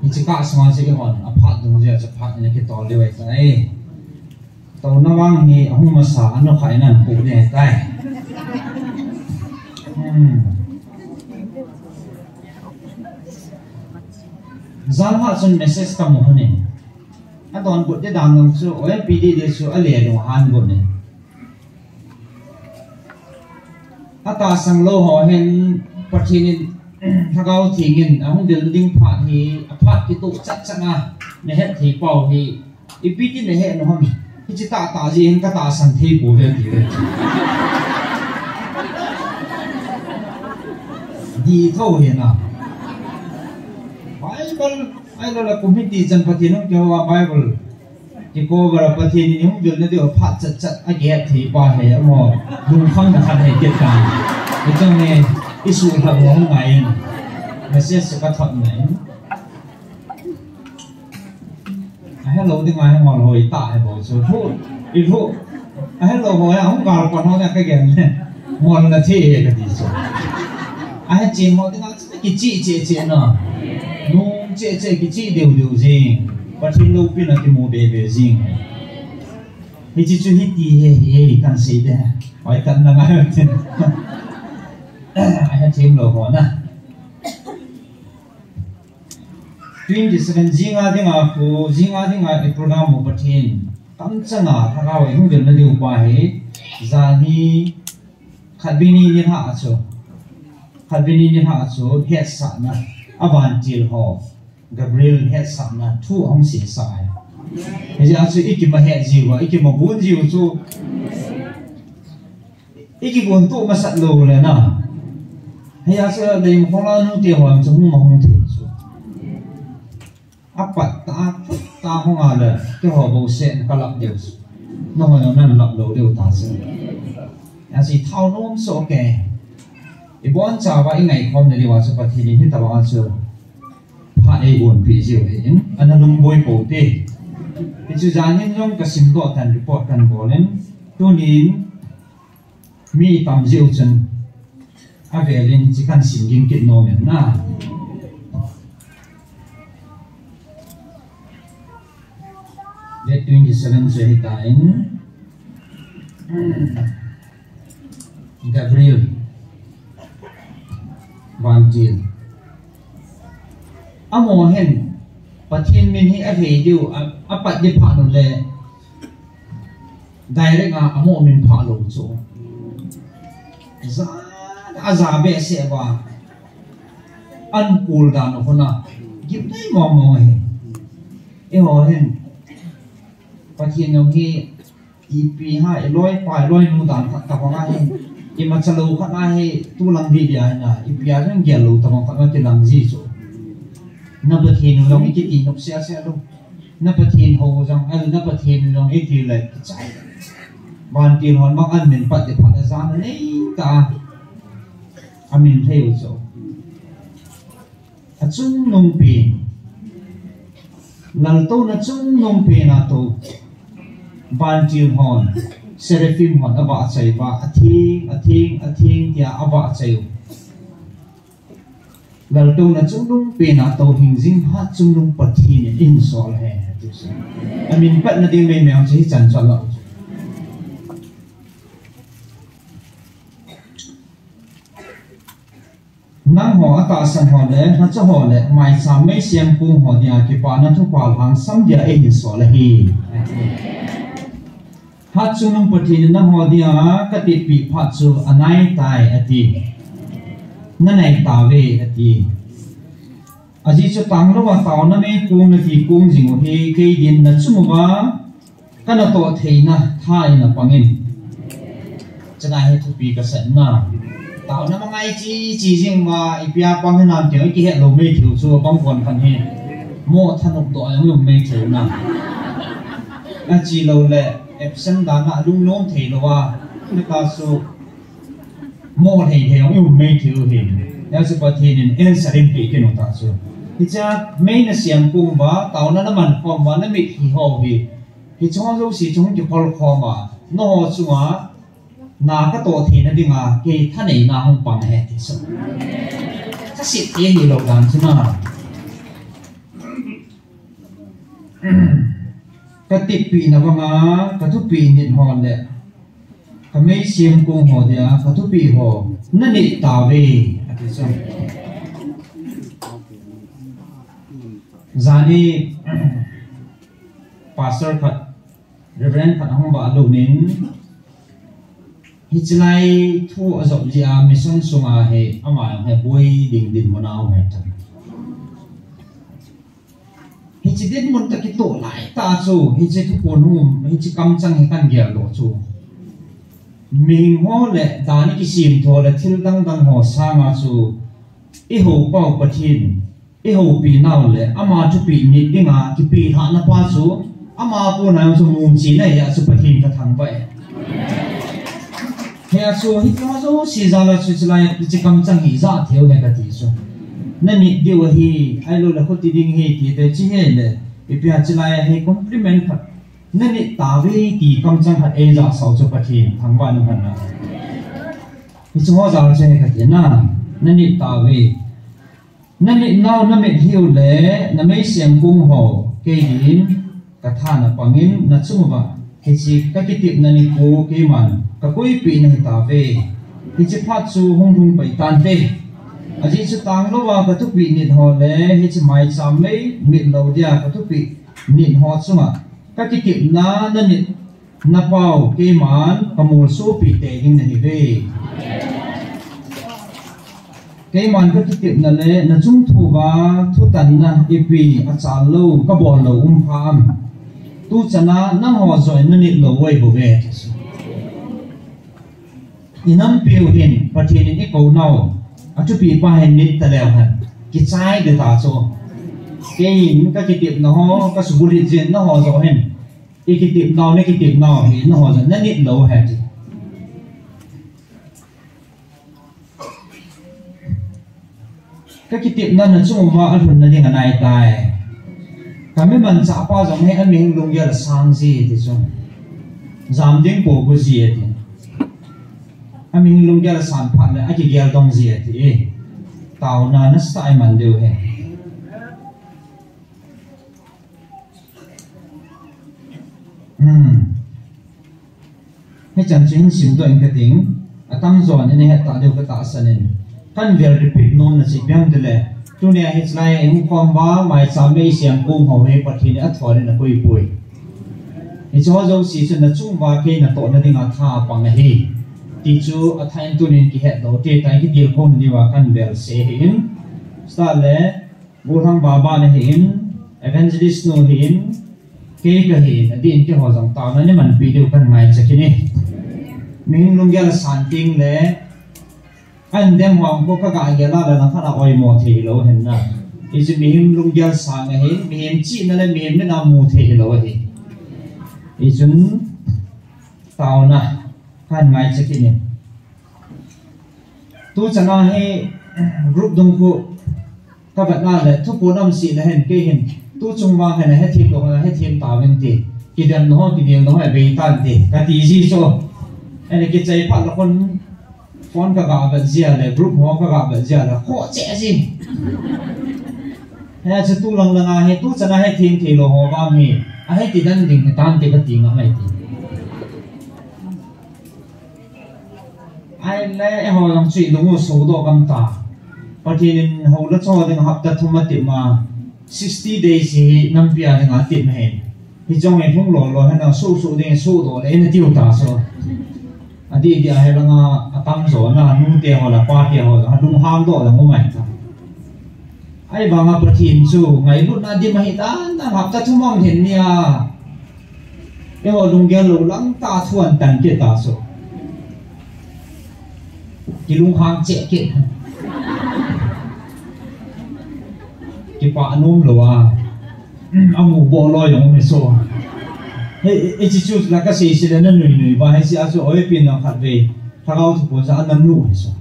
ichika sama sige mon aphat dung je aphat ni ki tol liway tan ai to nawang ni ahung masa ano kainan pu ne tai zalha chun message ka mo hane anh toàn bột cái đàn làm số ở PD để số ở lề đồ han bột này anh ta sang lâu họ hiện phát hiện thằng cao thì nhìn ông điều đinh phát thì phát cái tụ chắc chắc à này hết thì bảo thì PD này hết nó không cái chỉ ta gì anh ta sang thi bổ về thì đi thâu hiện à Bible ai là community dân phát hiện kêu là Bible chỉ cô vào phát hiện những việc nó đều phát chặt chặt ai ghét thì qua hệ mà đúng không là hành hệ tiệt cả cái trong này issue thật không ngại mà sẽ có thật này hello tiếng Anh ngồi hồi tại bộ số phụ ít phụ hello hồi không vào còn không là cái gì ngồi là thế cái gì số ai chỉ họ tiếng Anh cái chị nào nung chị cái chị đều gì và khi lâu pin là cái mô đề về gì cái chị chú hít đi cần gì đấy hỏi cần là ngay trên ai chém lỗ họ nè 27 zinga dinga ku zinga dinga program mo batin tam changa thagaw hung del na diu pa he zani khabini ni ha acho het sa na avantil ho Gabriel het sa na thu hong si sa he ja chu ikima het jiwa ikima bun jiu chu ikibun tu ma sat lo le na he ja chu dei mo la nu ti hom chu mo hong ti chu apat ta hong ala ke ho bo sen ka lak deu no ho nan lak lo deu ta se ya si thau nom so ke I bon cha wa ngai khom ne wa sa pathi ni ta wa chu pha e bon pi jiu in analum boi po te ti chu jan hin jong ka sim do tan report kan bolen tu nin mi tam jiu chen a ve lin chi kan sim ging kit no men na let 27 se hitain Gabriel Vantil amo hen pathin min hi a he diu a pat di pha no le direct a amo min pha lo chu za aza be se wa an pul da no hona gip dai mo he e ho hen pathin no hi ipi ha loi pai loi nu dan ta ko nga hen ima chalo khat na he tu lang di dia na ipia jang gelo ta ma khat ti lang ji so na pathin long ki ti nok sia sia lo na pathin ho jang al na pathin long ki ti le chai ban ti hon mak an min pat ti phat za na nei ta amin theu so a chung nong pi lal to na chung nong pi na to ban ti hon Seraphim hon aba chai ba athing ya aba chai lal to na chungdung pe na to hing jing ha chungdung pathi ne in sol he I mean pat na ding me meang chi chan chal lo nang ho ata san ho le ha cha ho le mai sam me siam pung ho dia ki pa na thu pal hang sam dia e in sol hi hát chu nung pathi na ho dia ka ti pi phat chu anai tai ati na nai ta ve ati aji chu tang lo wa taw na me kung na ti kung jing he ke din na chu wa kana to theina thai na pangin chana he thu pi ka san na taw na mangai chi jing ma ipia pang na te ki he lo me thiu chu bang kon khan he mo thanuk to ang lo me thiu na na chi lo le Epson dana lung nom thei lo wa ni ka su mo thei thei ong me thiu hi ya su pathin in en sarim pi ke no ta su hi cha me na siam kum ba taw na man khom ba na mi hi ho hi chong zo si chong ki pol khom ba no chu wa na ka to thi na dinga ke tha nei na hong pang he ti su ka si ti hi lo dan chu na ka ti pi na nga ka thu pi nit hon le ka me siam kung ho dia ka thu pi ho na ni ta ve ati so zani pastor khat reverend khat hong ba lo nin hichlai thu azop zia mission sunga he ama he boi ding din monao he tan hichidin mun ta ki to lai ta chu hichi thu pon hum hichi kam chang he kan gel lo chu ming ho le dani ki sim tho le thil dang dang ho sanga chu I ho pau pathin I ho pi naw le ama thu pi ni dinga ki pi ha na pa chu ama pu na chu mum chi na ya chu pathin ka thang ba he chu hi ka zo si za la chu chlai chi kam chang hi za theo he ka ti chu na ni diu hi ai lo la ko ti ding hi ti te chi he le I pi ha chlai he compliment kha na ni ta ve ti kam chang kha e za sau chu pathin thang ba nu han na hi chu ho za che ka ti na na ni ta ve na ni nau na me hiu le na me siam kung ho ke din ka tha na pangin na chu ba ke chi ka ki tip na ni ko ke man ka koi pi na ta ve hi chi phat chu hung hung pai tan te a ji chu tang lo wa ka tu pi ni ho le hi chi mai cham le mi lo dia ka tu pi ni ho chu ma ka ki tip na ni na pau ke man ka mul su pi te ding na hi ve cái màn cái tiệm là lẽ là chúng thu và thu tận na ipi ở chả lâu các bộ lâu phàm tu chả na năm họ rồi nên nịt lâu quay bộ về thì năm biểu hiện và thì những cái câu nào ở chỗ bị ba hình nịt ta leo hẳn cái trái để ta cho cái những cái tiệm nó cái số lượng tiền nó họ rồi hẳn cái tiệm nào này cái tiệm nào thì nó họ rồi nên nịt lâu hẳn cái tiệmนั้นนะช่วงว่าอันนั้นนี่กันนายตายทำให้มันจับป้าจงให้อันนี้ลงยาละสังสีที่ช่วงจำดิ้งโปกุสีที่อันนี้ลงยาละสันพันเลยไอ้ที่ยาละตองสีที่เต่านานัสไตมันเดียวเหรอให้จันทร์ชินสิมตัวเองกระดิ่งตั้งจวนนี่ให้ตาเดียวก็ตาสนิทkan ver repeat nom na si byang dele tu ne hitlai eng khom ba mai cham be siam kum ho he pathin a thore na koi pui hi cho zo si chen na chung ba ke na to na dinga tha pang hi ti chu a thain tu nin ki he do te tai ki dil khon ni wa kan ver se hin sta le bu thang ba ba ne hin evangelist no hin ke ka hi na din ki ho jong ta na ne man pi deu kan mai chakini ming lung ya san ting le anh đem hoàng có các cái gì là nó khá là oi mò thì lâu hơn na, ý chỉ mình lung gia sang cái hết, mình chỉ là mình mới làm mù thì lâu hết, ý chúng tao na,看mai chắc cái này, tôi chẳng nói hay group đông phụ, các bạn là thuốc bổ năm xịn là hình cái hình, tôi chung vào hình là hết thêm đồ là hết thêm tao bên thì, cái điểm nó là bị tan thì, cái gì cho, anh ấy cái trái phát là con con các bạn vẫn già là group họ các bạn vẫn già là khó trẻ gì hay là tu lăng lăng hay tu chân hay thêm thì lo họ bao nhiêu hay thì đang định tan thì cái tiếng ở này thì ai lẽ họ làm chuyện đúng một số độ cầm ta và thì nên họ đã cho đến học tập thông tin mà 60 days thì năm bia thì ngã tiền hết thì trong ngày không lo hay là số đến số độ đấy là tiêu ta số anh đi đi hay là ngã tam số là nung tiền hoặc là qua tiền hoặc là nung ham độ là ngung mày ta ai bảo ngã bật hình số ngày lúc nào đi mà hiện ta học tập thông tin thì cái họ nung cái lỗ lăng ta thuần tận kia ta số cái nung ham chết kia cái bà nôm lỗ ông ngủ bỏ lôi rồi mới số ấy chỉ chút là cái gì là nó nổi và hay là số ở bên nào khác về thằng ông thuộc bộ ra ăn nụ hay sao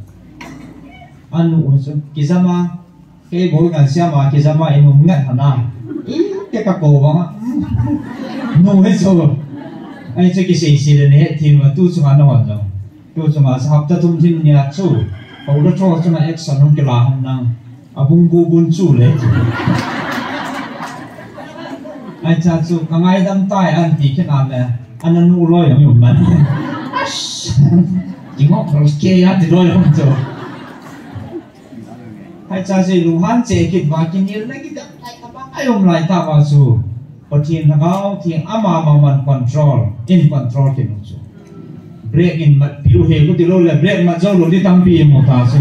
ăn nụ hay sao cái gì mà cái bố ngàn xe mà cái gì mà em không ngắt hả na cái cặp cổ mà nụ hay sao ấy chỉ cái gì là này thì mà tu chúng nó hoàn rồi tu chúng nó học tập thông tin nhà chú hầu đó cho chúng nó action không cái là không năng bung bu bun chú lấy anh cha chú cái ngày đâm tai anh thì cái nào này anh nụ lôi giống như mình chỉ ngóc rồi kia thì lôi không được anh cha gì lúc hắn chế kịch và kinh nghiệm lấy cái đâm tai các bác ai hôm lại ta vào chú Pathin hangau thi ama man control in control ke no chu break in mat piu he ko tilo le break ma zo lo di tam pi mo ta so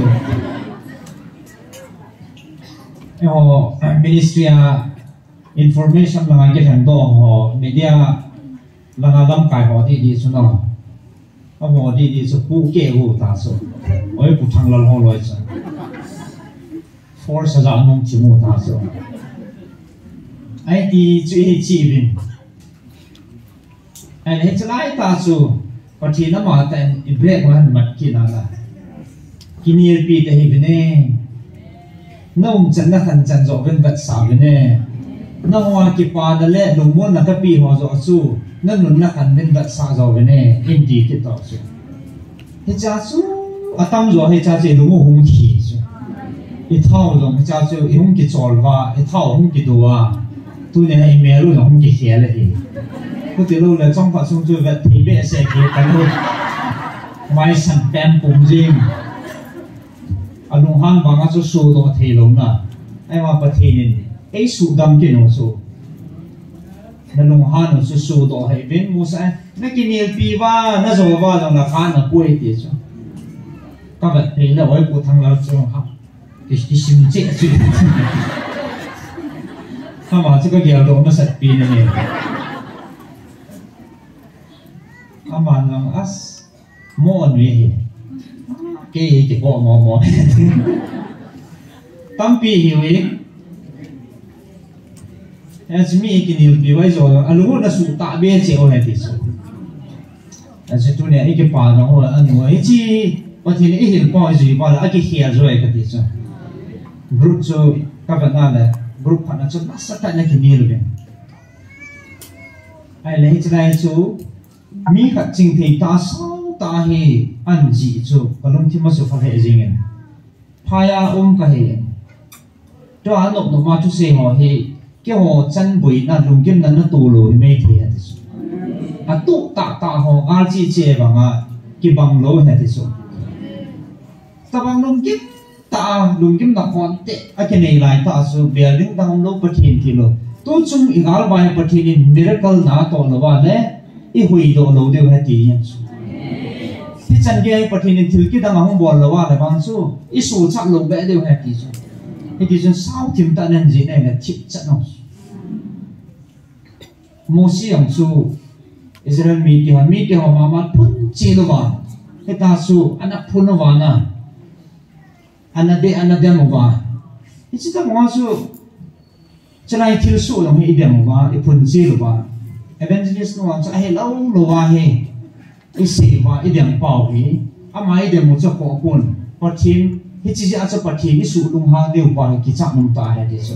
yo ministry information la ngai kan do ho media la nga lam kai ho di su no ho di su pu ke ho ta so oi pu thang lal ho loi cha force za nong chi mo ta so ai đi chơi chi bin ai hết lại ta su có khi nó mà tên break mà mất kia là kia nhiều pi thế bên này nó chân nó thành chân rồi bên vật sao bên này nó hoa kia pa đó lẽ đồng muốn là cái pi hoa rồi su nó nụn nó thành bên vật sao rồi bên này in đi cái đó su hết cha su à tâm rồi hết cha chỉ đúng hung khí su ít thao rồi hết cha su hung cái tròn và ít thao hung cái đồ à tôi này hay mẹ luôn không chỉ khé là gì, có thể luôn là trong phật sống chơi vật thì bé sẽ khé cái luôn, mai sản phẩm cùng riêng, anh ông han bằng cái số đó thì luôn nè, ai mà bật thì nên, ấy số đam cái nó số, anh ông han nó số đó hay bên mua sai, nó cái nhiều pi va, nó rồi va trong là khan nó quay thì chứ, các vật thì là với của thằng lão cho học, cái sim chết chứ. mà chứ có nhiều đồ nó sạch pin này mà nó as mua gì cái gì chỉ có mò tâm pi hiểu ý em chỉ mi cái nhiều bị vậy rồi anh lúc nó sụt tạ bê chịu này thì sụt anh sẽ tu này cái bà nó là anh nói chi có thể này hiểu bao gì bao là cái kia rồi cái gì chứ group cho các bạn là group phản cho nó sát tại cái nhiều rồi ai lấy cho này chú mi khát chính thì ta sao ta hi anh gì chú còn lúc thì mà số phát hệ gì nghe phaya cái hệ cho anh nộp mà chú xem họ hi cái họ chân bụi na lùng kim na tù lùi mấy thế à tụ tạ họ gal chi chê bằng cái bằng lối này thì số ta bằng lùng kim ta lùng kim na còn tệ cái này lại ta số bia đứng đang lâu bát thiên thì lo tu chung igal vai bát thiên miracle na to lo ba ne i hui do lo đều hết thì thì chân cái bát thiên thiếu cái đang không bỏ lo ba là bằng số i số chắc lo bé đều hết thì chân sao tìm ta nên gì này là chip chất nó Moses yang su Israel mi ki ha ma phun chi lo ba he ta su anak phun lo ba na anade mo ba ichi ta mo su chalai thil su lo hi dem ba I phun chi lo ba evangelist no cha he lo ba he I se ba I dem pau hi amai dem mo cha ko pun pathin hi chi ja cha pathin ni su lung ha deu ba ki cha mum ta he de so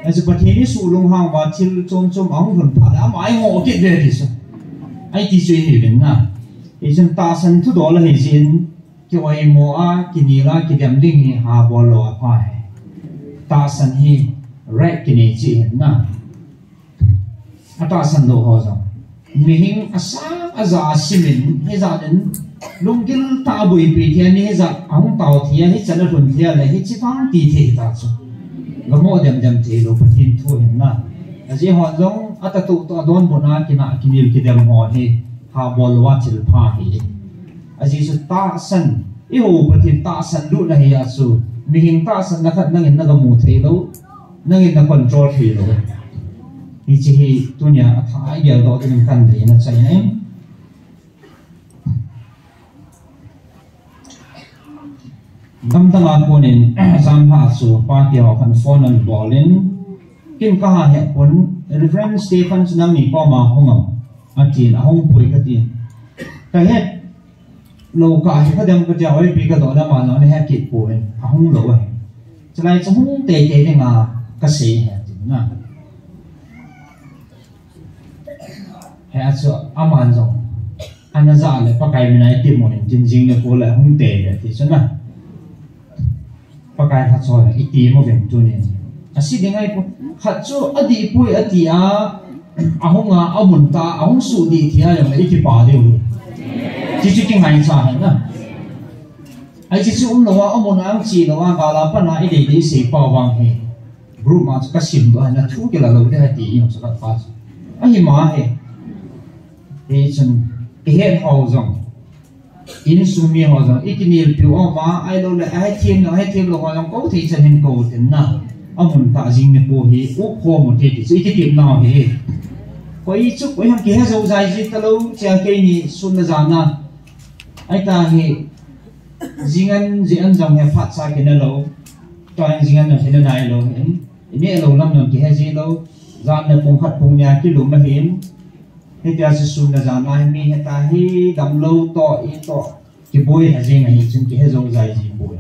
as a pathin ni su lung ha ba thil chom ang hun pha da mai ngo ki de de so ai ti chui hi ben na e chen ta san thu do la hi jin ki wai mo a ki ni la ki dem ding hi ha bo lo a pa he ta san hi right ki ni chi hen na a ta san lo ho zo mi hing asa aza simin he za den lungkil ta bui pi thian ni he za ang tau thian hi chan run thia le hi chi fang ti the ta chu gamo dem the lo pathin thu hen na aji ho zong atatu to don bona kina kinil ki dem ho he ha bol wa chil pha hi aji su ta san I ho pathin ta san lu na hi asu mi hing ta san na khat nangin na gamu the lo nangin na control the lo hi chi hi tunya tha ya do tin kan de na chai nai dam tanga konin zam ha su pa ti ho kan phone an bolin kim ka ha he pon Reverend Stephen nang ni pa ma hongam atin ahong pui ka tin ka het lo ka hi khadam ka ja oi pi ka do na ma no ne ha ki pui ahong lo ai chlai chung te te ne nga ka se he tin na he a chu aman zo anaza le pa kai minai ti mo jin jing ne ko la hong te le ti chu na pa kai ha cho I ti mo veng tu ne asi dengai po khatcho adi pui atia ahonga amunta ahong su di thia yang le ki pa deu chi chi king hai sa na ai chi chu lo wa amun ang chi lo wa ga la pa na I de de se pa wang he group mà cái sim đó là thu cái là lâu đấy thì nó sẽ phát phát ai mà he thì chân cái hết hậu rằng in sumi hậu rằng ít nhiều biểu mà ai lâu là ai thêm là hậu rằng có thể chân hình cầu tiền na ông muốn tạo gì này bố hi úp hồ một thế thì ít điểm nào hi quay chút quay hàng kia dâu dài gì ta lâu chia cây ni xuân là già na ai ta hi jingan dòng he phát sa cái này lâu toàn jingan là thế này lâu ini lâu lắm rồi kia gì lâu già này phong khát phong nhà cái lúm là hiến hết ta sẽ xuân là già na mi hết ta hi đầm lâu to cái bôi là gì này chúng kia dâu dài gì bôi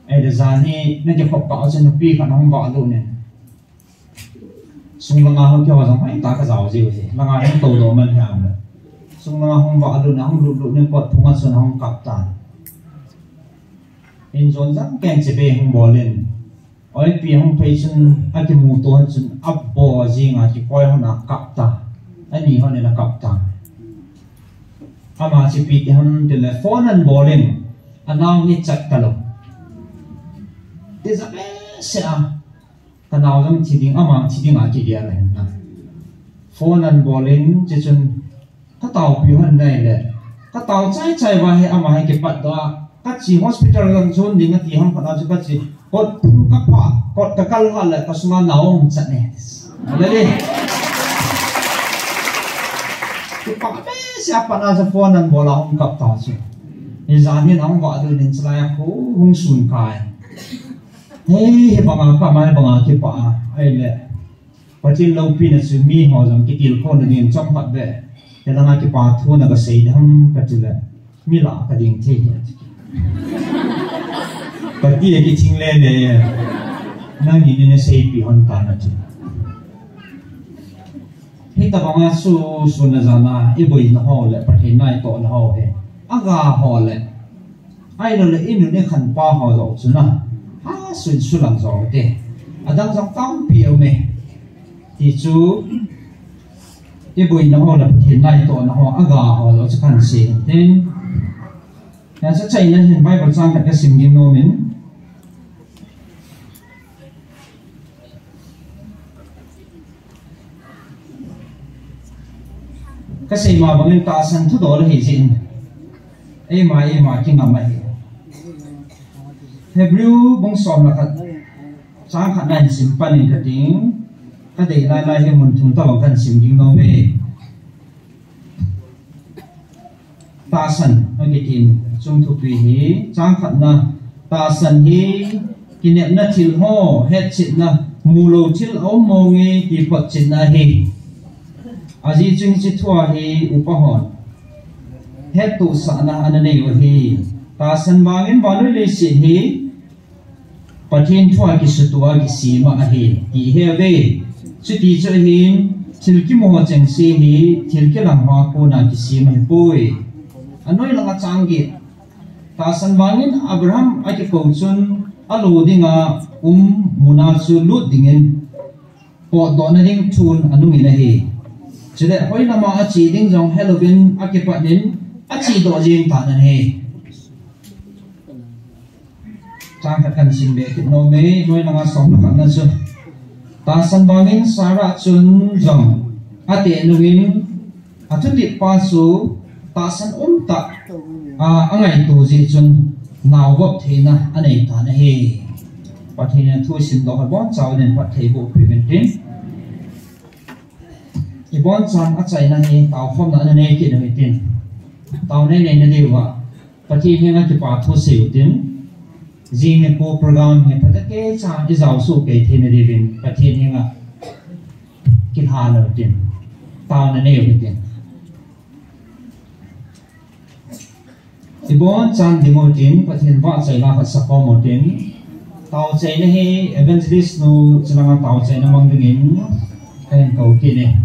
ai để già ni nó chỉ học bảo cho nó pi cả nó không bảo luôn nè sung lăng không cho rằng phải ta cái giàu gì vậy lăng không tổ đồ mình làm rồi sung lăng không bảo luôn không lụt nên quật thùng ăn xuân không cặp tàn in zone rất kén chế bê không bỏ lên ở pi không thấy xuân ai cái mù toan xuân ấp bò gì ngà chỉ coi không là cặp tàn anh nhỉ hơn là cặp tàn ama chỉ pi thì không telephone anh bỏ lên anh nào hết chặt cả luôn thế ra bé sẽ ta nào trong chỉ tiếng ama chỉ tiếng à chỉ dia này na phone anh bỏ lên chỉ chun các tàu biểu hiện này là các tàu chạy vào hay ama hay cái bắt đó các chỉ hospital gần chun đi ngay thì không phải nói các chỉ cột các phạ cột các cal hoa là các số nào không chặt này đấy đi cái phạ bé siapa nasa phone anh bỏ là không cặp tàu chứ thì giờ thì nó không gọi được đến sai không không sùn cài hey banga ke pa ai le patin lo pin na mi ho jam ki til ko na nin chom hat ve te langa ki pa thu na ga sei dam ka tile mi la ka ding the pa ti ki thing le ne na ni ne sei pi hon ta na chi he ta banga su na jana e boi na ho le pathin nai to na ho he aga ho le ai lo le inu ne khan pa ho zo chu na xuân xuân làm giàu thế, ở đang trong cam piêu mẹ, thì chú cái buổi nó là hiện nay tụi nó ăn gà họ nó sẽ cần gì nên nhà sẽ chạy lên hiện bay vào trang cái sim game nó mình cái gì mà bọn ta sẵn thốt đó là gì gì em mà kinh ngạc mày Hebrew bông xòm là khát sáng khát này sim pan in khát tiếng khát để lại hay muốn chúng ta bằng khát sim kinh nó về ta sẵn ở cái tin chúng thuộc về hi sáng khát na ta sẵn hi kỷ niệm na thil ho hết chuyện na mù lô thil ống mông nghe thì bật chuyện na hi à gì chúng chỉ thua hi upahon hết tụ sản na anh này ở hi ta sẵn bangin baloi le si hi pathin thua ki sutua ki si ma hi ti he ve chu ti cho hin thil ki mo cheng si hi thil ki lam ha ko na ki si ma poi anoi langa changi ta san bangin Abraham ai ki ko chun alu dinga muna chu lut dingin po do na ding chun anu mi na hi chule hoi lama a chi ding jong Halloween a ki panin a chi do jing ta na he trang khát cần xin về cái nô mê nuôi năng sống là khát chun ta san bangin sara chun jong a te nuin a thu ti pa su ta san ta angai tu ji chun naw bop the na anei ta na he pathin thu sin do bon chaw nen pat thei bo preventin i bon chan a chai na ni taw phom na ne ki ne tin taw ne ne ne dewa pathin he na ki pa thu siu tin riêng cái program này phải cái cha cái giáo sư cái thế này đi phải thế này là cái hà là tiền tao là nhiều cái tiền thì bốn trăm thì một tiền phải tiền vợ chạy là phải sắp có một tiền tao chạy này evangelist nu chỉ là tao chạy nó mang cái cái cầu kia này